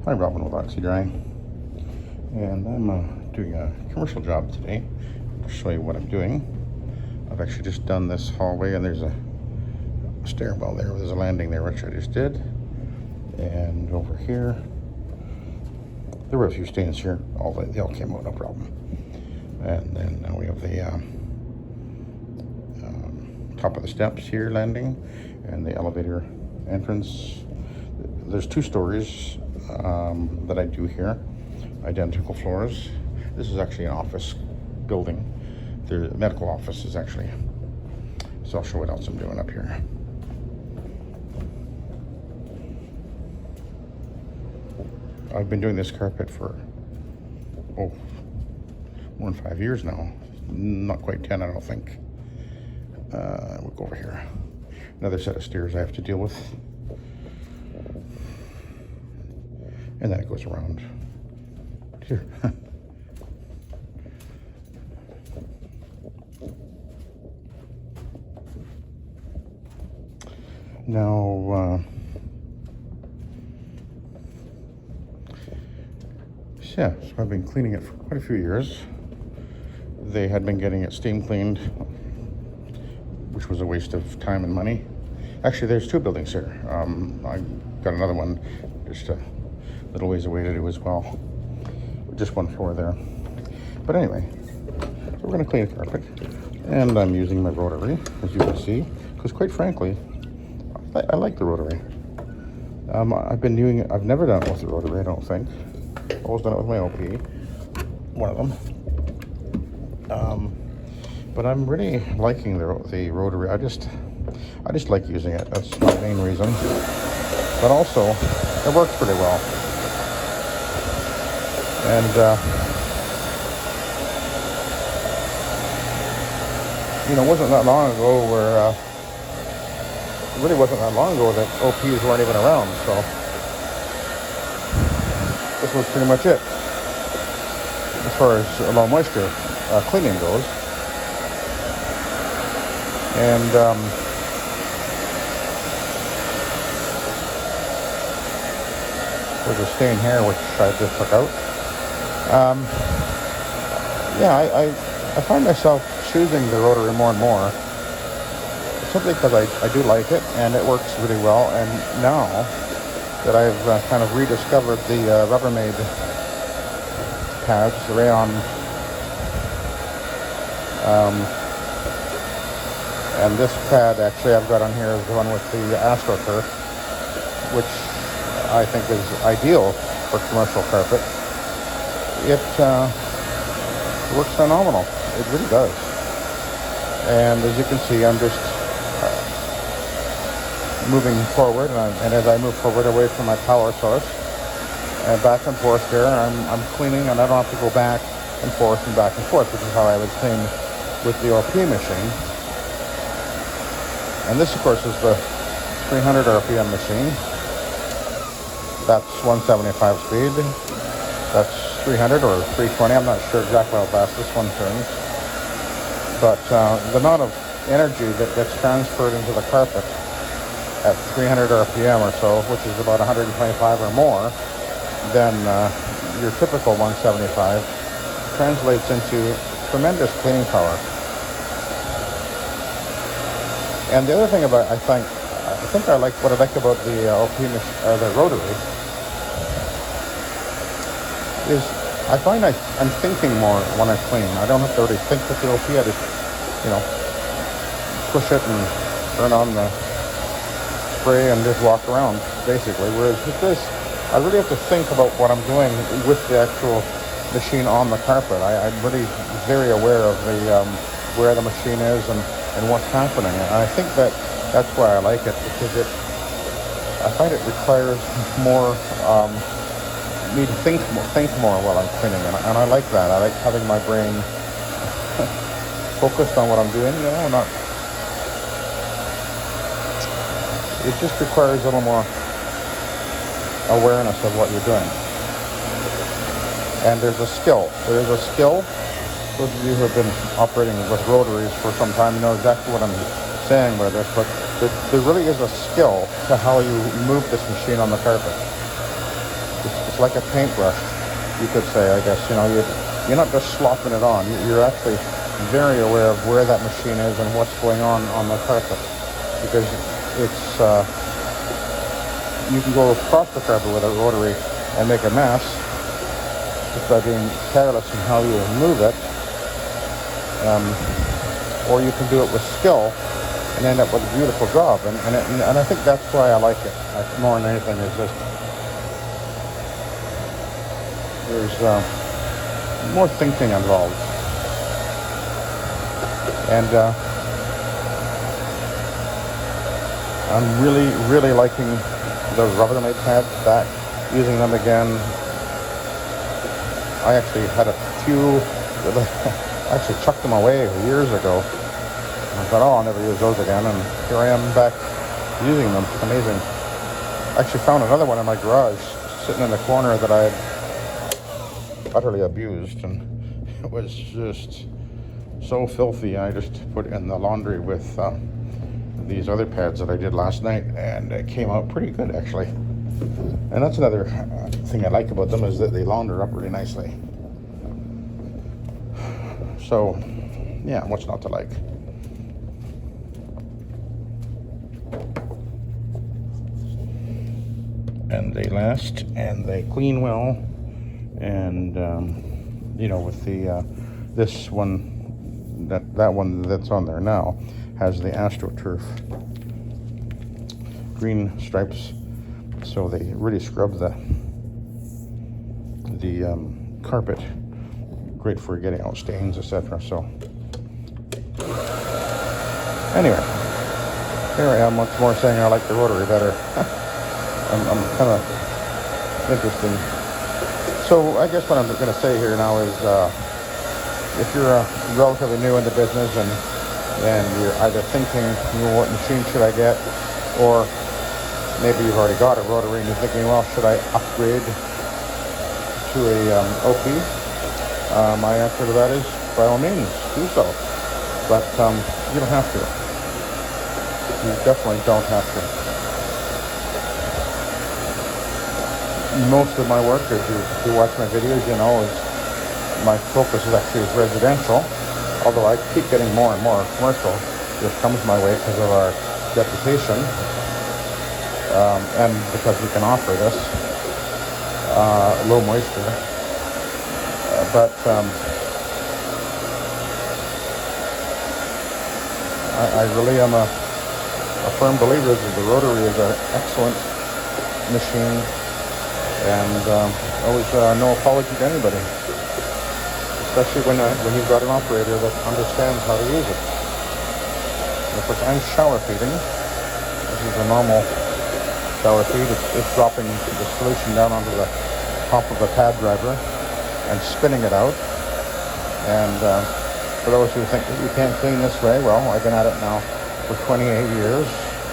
Hi, Robin with Oxy-Dry, and I'm doing a commercial job today to show you what I'm doing. I've actually just done this hallway, and there's a stairwell there. There's a landing there, which I just did. And over here, there were a few stains here. They all came out, no problem. And then now we have the top of the steps here landing, and the elevator entrance. There's 2 stories that I do here, identical floors. This is actually an office building. The medical office is actually. So I'll show what else I'm doing up here. I've been doing this carpet for more than 5 years now. Not quite 10, I don't think. We'll go over here. Another set of stairs I have to deal with. And then it goes around here. Now, yeah, so I've been cleaning it for quite a few years. They had been getting it steam cleaned, which was a waste of time and money. Actually, there's 2 buildings here. I got another one just a little ways away to do as well. Just 1 floor there. But anyway, so we're going to clean the carpet. And I'm using my rotary, as you can see, because quite frankly, I like the rotary. I've never done it with the rotary, I don't think. Always done it with my OP, one of them. But I'm really liking the rotary. I just like using it. That's my main reason. But also, it works pretty well. And it wasn't that long ago where it really wasn't that long ago that OPs weren't even around. So this was pretty much it as far as low moisture cleaning goes. And there's a stain here which I just took out. I find myself choosing the rotary more and more, simply because I do like it and it works really well. And now that I've kind of rediscovered the Rubbermaid pads, the rayon, and this pad actually I've got on here is the one with the Astro turf, which I think is ideal for commercial carpet. It works phenomenal. It really does. And as you can see, I'm just moving forward, and as I move forward away from my power source, and back and forth here, I'm cleaning, and I don't have to go back and forth, which is how I would clean with the OP machine. And this, of course, is the 300 RPM machine. That's 175 speed. That's 300 or 320. I'm not sure exactly how fast this one turns. But the amount of energy that gets transferred into the carpet at 300 RPM or so, which is about 125 or more, than your typical 175, translates into tremendous cleaning power. And the other thing about what I like about the the rotary is I find I'm thinking more when I clean. I don't have to really think with the OP. I just push it and turn on the spray and just walk around, basically. Whereas with this, I really have to think about what I'm doing with the actual machine on the carpet. I'm really very aware of the where the machine is and what's happening. And I think that's why I like it, because I find it requires more me to think more while I'm cleaning, and I like that. I like having my brain focused on what I'm doing. It just requires a little more awareness of what you're doing. And there's a skill. Those of you who have been operating with rotaries for some time know exactly what I'm saying by this, but there really is a skill to how you move this machine on the carpet. It's like a paintbrush, you could say, I guess. You know, you're not just slopping it on. You're actually very aware of where that machine is and what's going on the carpet. Because it's, you can go across the carpet with a rotary and make a mess just by being careless in how you move it. Or you can do it with skill and end up with a beautiful job. And I think that's why I like it. More than anything, is just there's more thinking involved. And I'm really liking those Rubbermaid pads back, using them again. I actually had a few, I actually chucked them away years ago. I thought, oh, I'll never use those again, and here I am back using them. It's amazing. I actually found another one in my garage, sitting in the corner, that I had utterly abused, and it was just so filthy. I just put it in the laundry with these other pads that I did last night, and it came out pretty good, actually. And that's another thing I like about them, is that they launder up really nicely. So, yeah, what's not to like? And they last, and they clean well, and you know, with the this one, that one that's on there now has the Astro turf green stripes, so they really scrub the carpet. Great for getting out stains, etc. So anyway, here I am once more saying I like the rotary better. I'm kind of interesting. So I guess what I'm going to say here now is, if you're relatively new in the business and you're either thinking, what machine should I get, or maybe you've already got a rotary and you're thinking, well, should I upgrade to a OP? My answer to that is, by all means, do so. But you don't have to. You definitely don't have to. Most of my work, if you watch my videos, you know, my focus is actually residential. Although I keep getting more and more commercial. This comes my way because of our reputation, and because we can offer this low moisture. But I really am a firm believer that the rotary is an excellent machine, and always no apology to anybody, especially when you've got an operator that understands how to use it. And of course, I'm shower feeding. This is a normal shower feed. It's dropping the solution down onto the top of the pad driver and spinning it out. And for those who think that you can't clean this way, well, I've been at it now for 28 years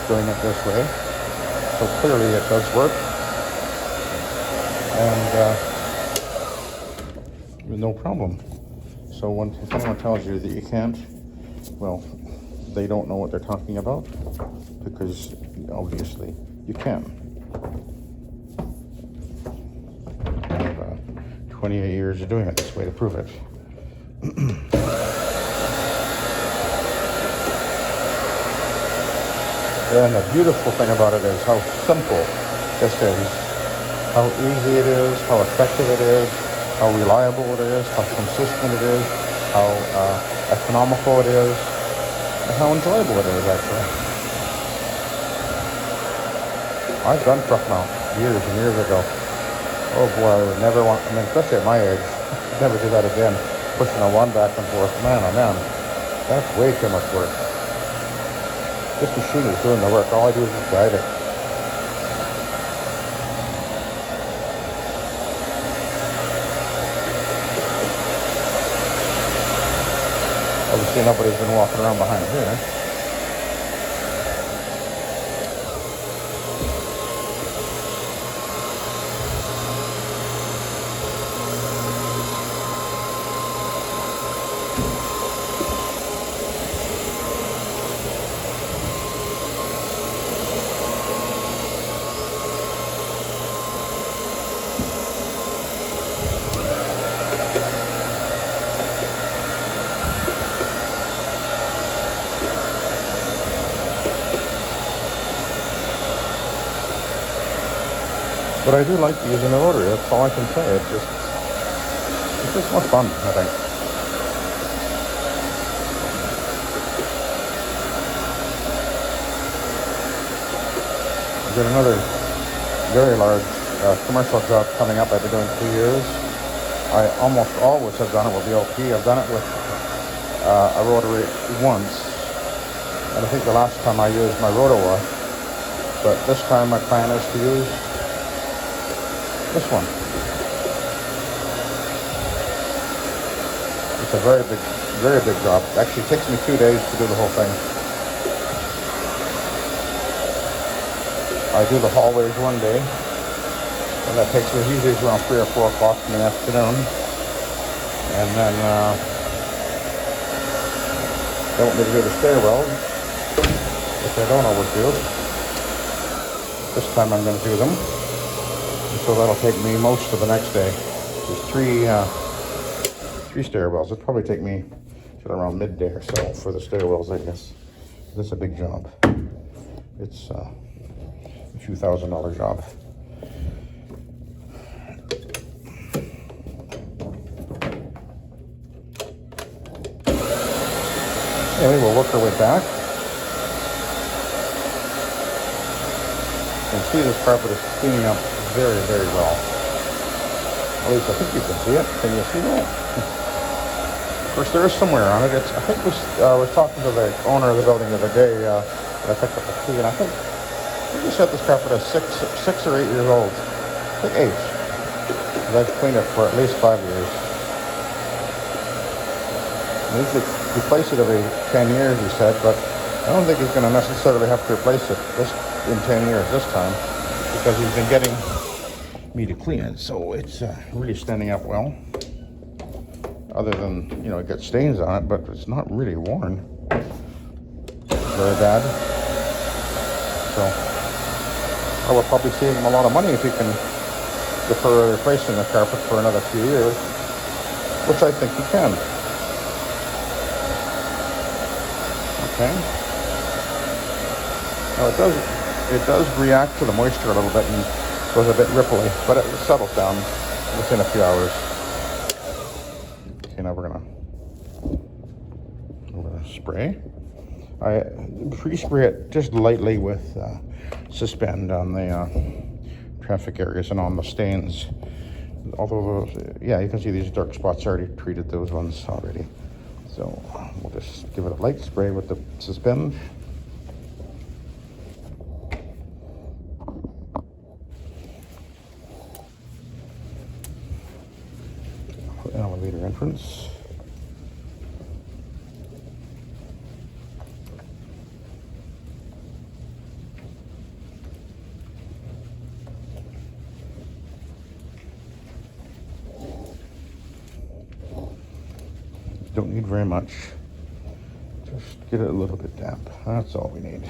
doing it this way. So clearly it does work. And with no problem. So if someone tells you that you can't, well, they don't know what they're talking about, because obviously you can. I have 28 years of doing it this way to prove it. And the beautiful thing about it is how simple this is, how easy it is, how effective it is, how reliable it is, how consistent it is, how economical it is, and how enjoyable it is, actually. I've done truck mount years and years ago. Oh boy, I would never want, especially at my age, never do that again. Pushing a one back and forth, man, oh man, that's way too much work. This machine is doing the work. All I do is just guide it. Obviously nobody's been walking around behind here. But I do like using the rotary, that's all I can say. It's just more fun, I think. I've got another very large commercial job coming up. I've been doing 2 years. I almost always have done it with the LP. I've done it with a rotary once. And I think the last time I used my rotor wash. But this time my plan is to use this one. It's a very big job. It actually takes me 2 days to do the whole thing. I do the hallways one day, and that takes me usually around 3 or 4 o'clock in the afternoon. And then they want me to do the stairwells, which I don't always do. This time I'm going to do them. So that'll take me most of the next day. There's three stairwells. It'll probably take me till around midday or so for the stairwells, I guess. This is a big job. It's a few $1,000 job. Anyway, we'll work our way back. You can see this carpet is cleaning up very, very well. At least I think you can see it. Can you see that? Of course, there is some wear on it. I think I was talking to the owner of the building the other day, and I picked up a key, and I think he said this carpet is 6 or 8 years old. I think 8. I've cleaned it for at least 5 years. I usually replace it every 10 years, he said, but I don't think he's going to necessarily have to replace it in 10 years this time, because he's been getting me to clean it, so it's really standing up well. Other than, it gets stains on it, but it's not really worn very bad. So I will probably save him a lot of money if he can defer replacing the carpet for another few years, which I think he can. Okay. Now it does react to the moisture a little bit and goes a bit ripply, but it settles down within a few hours. Okay, now we're gonna spray. I pre-spray it just lightly with suspend on the traffic areas and on the stains. Although those, you can see these dark spots. I already treated those ones already. So we'll just give it a light spray with the suspend. Elevator entrance. Don't need very much. Just get it a little bit damp. That's all we need.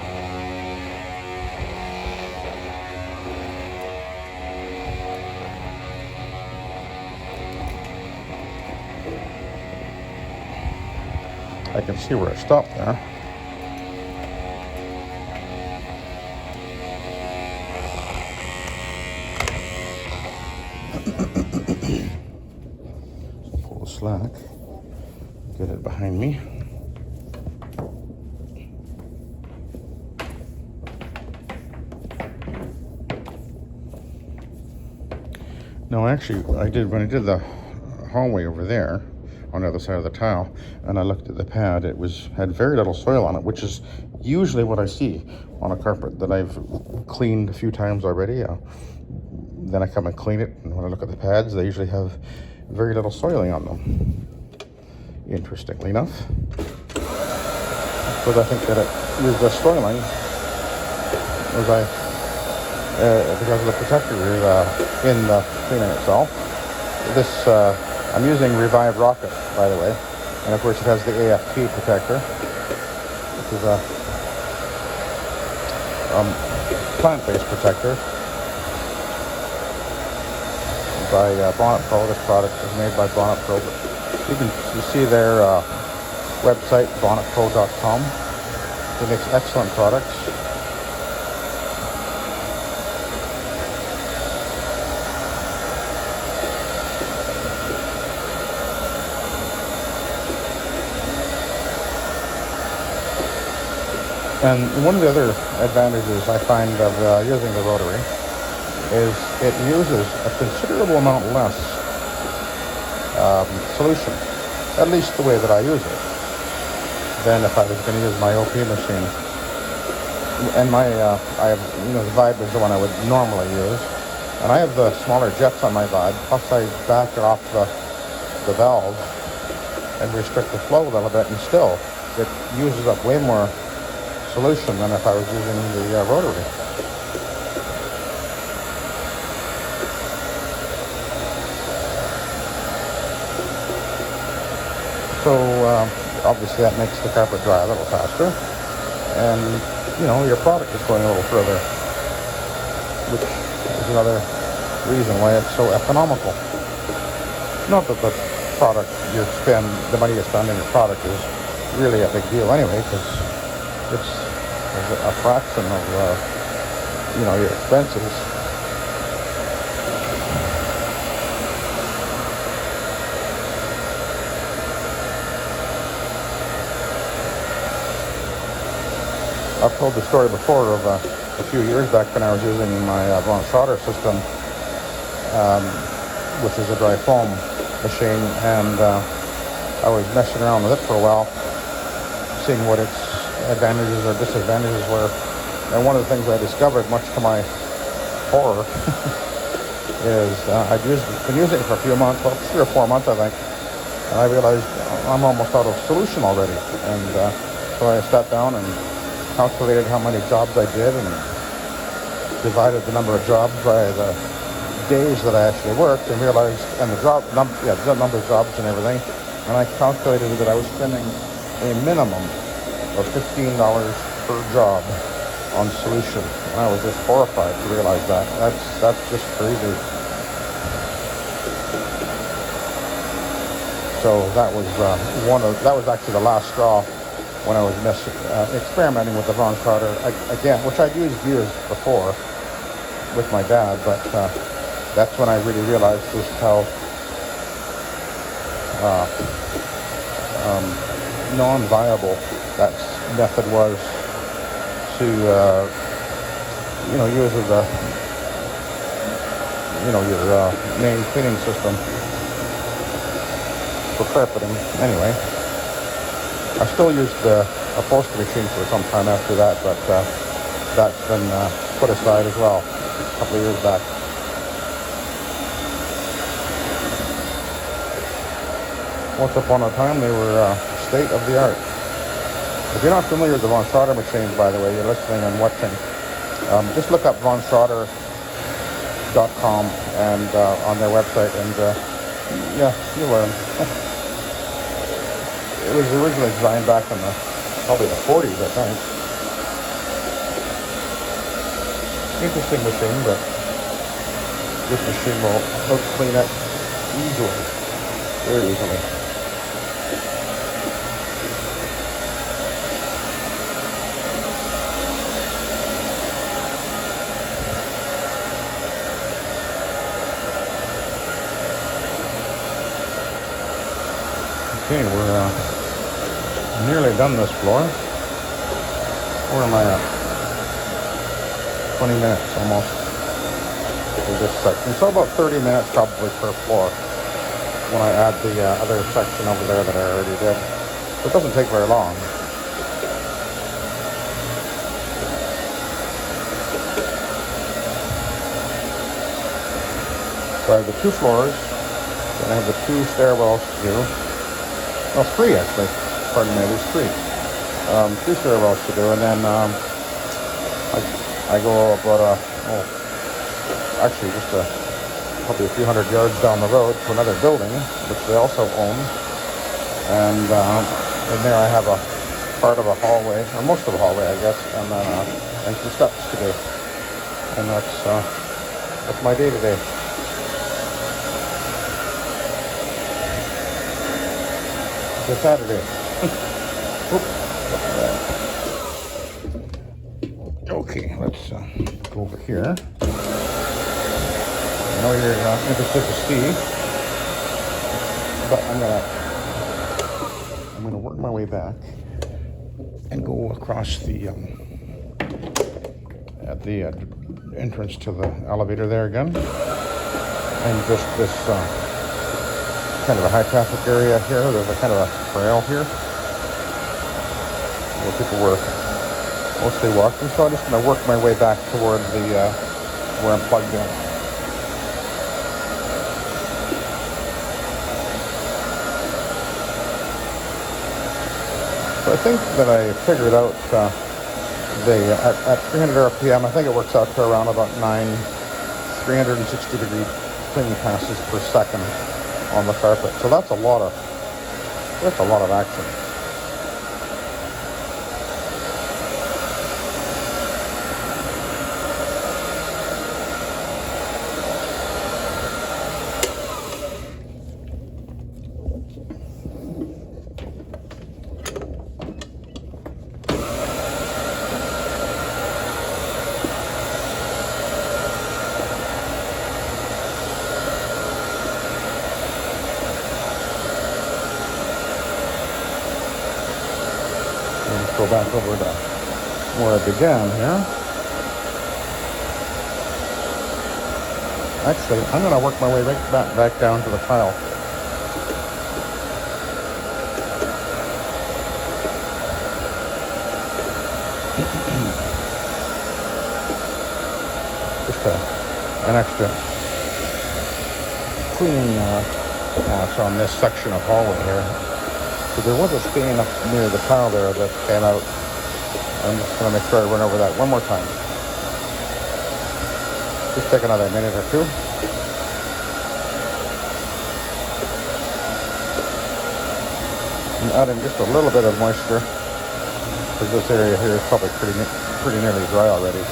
I can see where I stopped there. So pull the slack, get it behind me. No, actually, when I did the hallway over there, on the other side of the tile, and I looked at the pad, had very little soil on it, which is usually what I see on a carpet that I've cleaned a few times already. Then I come and clean it, and when I look at the pads, they usually have very little soiling on them, interestingly enough. But I think that it used the soiling because of the protector in the cleaner itself. I'm using Revive Rocket, by the way, and of course it has the AFP protector, which is a plant-based protector by Bonnet Pro. This product is made by Bonnet Pro. You see their website, bonnetpro.com. It makes excellent products. And one of the other advantages I find of using the rotary is it uses a considerable amount less solution, at least the way that I use it, than if I was going to use my OP machine. And my, I have, the Vibe is the one I would normally use, and I have the smaller jets on my Vibe, plus I back it off the valve and restrict the flow a little bit, and still it uses up way more solution than if I was using the rotary. So obviously that makes the carpet dry a little faster, and your product is going a little further, which is another reason why it's so economical. Not that the money you spend on your product is really a big deal anyway, because it's a fraction of your expenses. I've told the story before of a few years back when I was using my Von Schroeder system, which is a dry foam machine, and I was messing around with it for a while, seeing what its advantages or disadvantages were. And one of the things I discovered, much to my horror, is I'd been using it for a few months, well, 3 or 4 months I think, and I realized I'm almost out of solution already. And so I sat down and calculated how many jobs I did and divided the number of jobs by the days that I actually worked, and realized, and the number of jobs and everything, and I calculated that I was spending a minimum of $15 per job on solution, and I was just horrified to realize that. That's just crazy. So that was actually the last straw when I was experimenting with the Von Schroeder again, which I'd used years before with my dad, but that's when I really realized just how non-viable that method was to use as your main cleaning system for carpeting. Anyway, I still used the upholstery machine for some time after that, but that's been put aside as well a couple of years back. Once upon a time, they were state of the art. If you're not familiar with the Von Schroeder machines, by the way, you're listening and watching, just look up vonschroeder.com and on their website, and you'll learn. It was originally designed back in probably the 40s, I think. Interesting machine, but this machine will clean it easily, very easily. Okay, we're nearly done this floor. Where am I at? 20 minutes almost for this section. So about 30 minutes probably per floor when I add the other section over there that I already did. So it doesn't take very long. So I have the 2 floors, then I have the 2 stairwells to do. Well, 3 actually. Pardon me, there's 3. 3 stairwells to do, and then I go about actually just probably a few hundred yards down the road to another building, which they also own, and in there I have a part of a hallway, or most of a hallway, I guess, and then and some steps to do, and that's my day to day. It's Saturday. Okay, let's go over here. I know you're interested to see, but I'm gonna work my way back and go across the at the entrance to the elevator there again. And just this kind of a high traffic area here. There's a kind of a trail here where people were mostly walking. So I'm just going to work my way back toward the where I'm plugged in. So I think that I figured out at 300 RPM, I think it works out to around about 360 degree cleaning passes per second on the carpet. So that's a lot of action. Let's go back over to where I began here. Actually, I'm going to work my way back down to the tile. Just an extra cleaning pass on this section of hallway here. So there was a stain up near the tile there that came out. I'm just going to make sure I run over that one more time. Just take another minute or two. I'm adding just a little bit of moisture because this area here is probably pretty nearly dry already.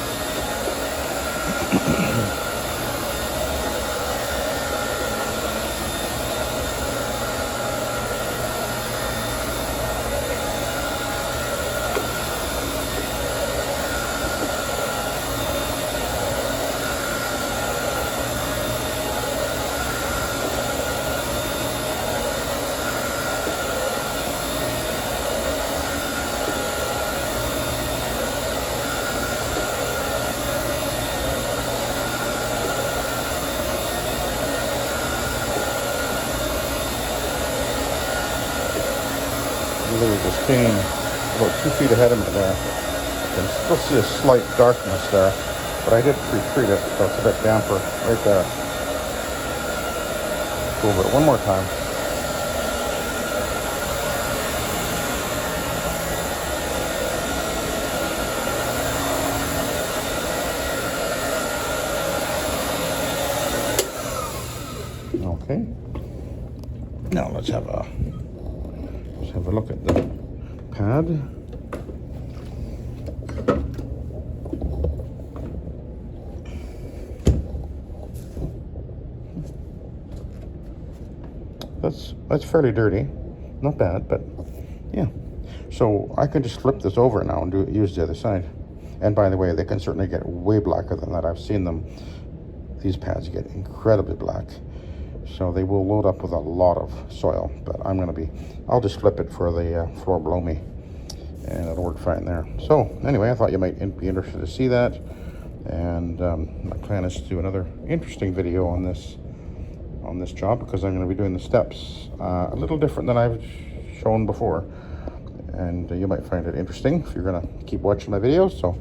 There was a stain about 2 feet ahead of me there. You can still see a slight darkness there, but I did pre-treat it, so it's a bit damper right there. Go over it one more time. Okay. Now let's have a look at the pad. That's fairly dirty. Not bad, but yeah. So I can just flip this over now and use the other side. And by the way, they can certainly get way blacker than that. I've seen them. These pads get incredibly black. So they will load up with a lot of soil, but I'll just flip it for the floor below me, and it'll work fine there. So anyway, I thought you might be interested to see that, and my plan is to do another interesting video on this job, because I'm going to be doing the steps a little different than I've shown before, and you might find it interesting if you're going to keep watching my videos. So,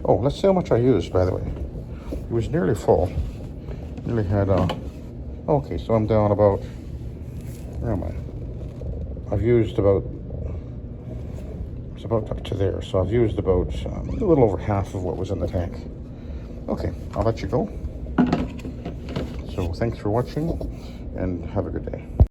oh, let's see how much I used, by the way. It was nearly full. Nearly had okay, so I'm down about, where am I? I've used about, it's about up to there. So I've used about a little over half of what was in the tank. Okay, I'll let you go. So thanks for watching and have a good day.